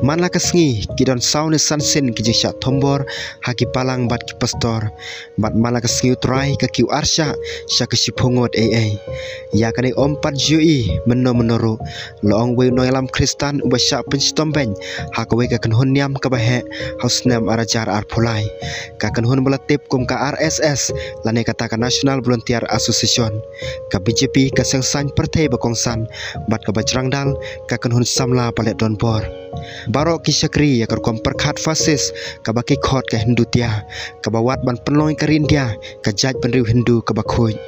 Manla kasngi kidon saune sansin ki jisha tombor haki palang bat ki pastor bat manla kasngi utrai ka ki arsha sya ka sipungot ya kane ompat jui menoro loong we no alam kristan ubasya penstomben hakawe ka kan honyam ka bahe hausnam arajar arpulai ka kan hon belatip kum ka RSS lane kata ka National Volunteer Association ka BJP ka sengsan partai bakongsan bat ka bajrangdal ka kan hon samla palet donbor Barok ki syakri ya kar komperkhat fasis ka baki khot ka Hindu tia ka bawat ban penlong ka rindia ka jaj penriu Hindu ka bakhuj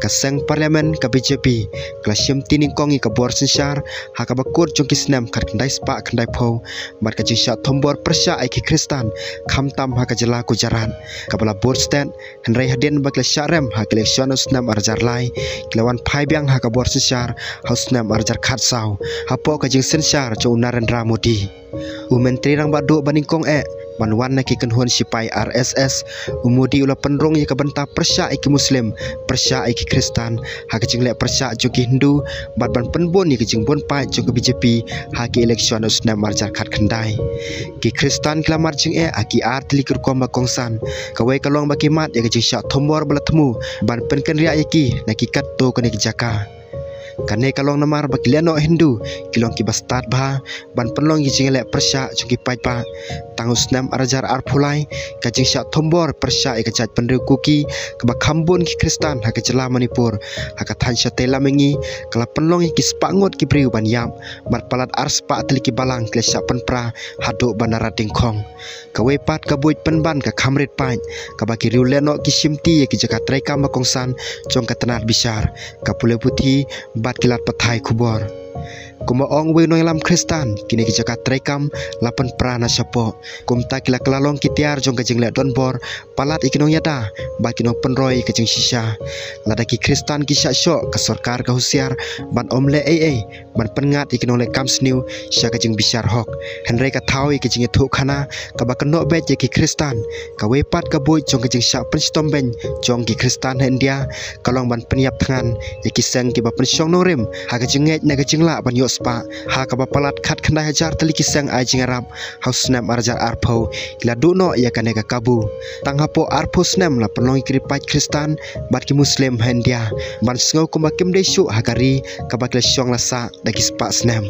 ka seng parlimen ka BJP ka syam tining kongi ka bor sensar ha ka bakut jong ki snam khat kandai spa kandai pho mat ka jisha thombor persya ai ki kristan khamtam ha ka jela ku jaran ka bala bor stand henrai haden bakla syarem ha ka election snam arjar lai klawan phai byang ha ka bor sensar haus snam arjar khat saw ha po ka jing sensar cho Narendra Modi Menteri rang badu baningkong Manwan na kikanhuan sipai RSS umudi ula penrong ya kabanta persya iki muslim persya iki kristan ha kajing le persya joki Hindu bat ban penbon ni kajing bon pai jong BJP ha ki election usna marjar khat khandai ki kristan kla marjing aki art likur komba kongsan kawai kalong baki mat ya kajing syak thombor bala temu ban penken ria yaki na ki kat to kene ki jaka kane kalong namar bakiliano Hindu kilong ki bastat bah ban penlong ki jingale persya jongki paipa tangus nam arajar arpulai ka jingsya thombor persya ka jat penriu kuki ka bakhambun ki kristan ha ka jela Manipur ha ka thansya tela mengi kala penlong ki spangot ki priu ban yam mat palat arspa teliki balang klesya penpra hadu banara dingkhong ka wepat ka buit penban ka khamrit pai ka baki riuleno ki simti ki jaka traika makongsan jong ka tanat bisar ka pule puthi bat kilat pathai kubor kuma ong we no alam kristan kini ki jaka trekam lapan prana sapo kumta kila klalong kitiar jong kajing le donbor palat ikinong yada ba kinong penroi kajing shisha ladaki kristan ki syok ka sarkar ka husiar ban omle ban pengat ikinong le kamsniu sya kajing bisar hok henry ka thawi kajing thu khana ka ba kanok be ki kristan ka wepat ka boy jong kajing syak penstomben jong ki kristan India kalong ban penyap thangan yaki seng ki ba pensyong norim ha kajing ngej na kajing la ban spa ha ka bapalat khat khandai hajar teliki sang ai jing arab haus nam arjar arpho ila duno ya kane ka kabu tang hapo arpho snam la penlong kri pai kristan bat ki muslim India ban sngo kumba kim desu hakari ka bakle syong la sa daki spa snam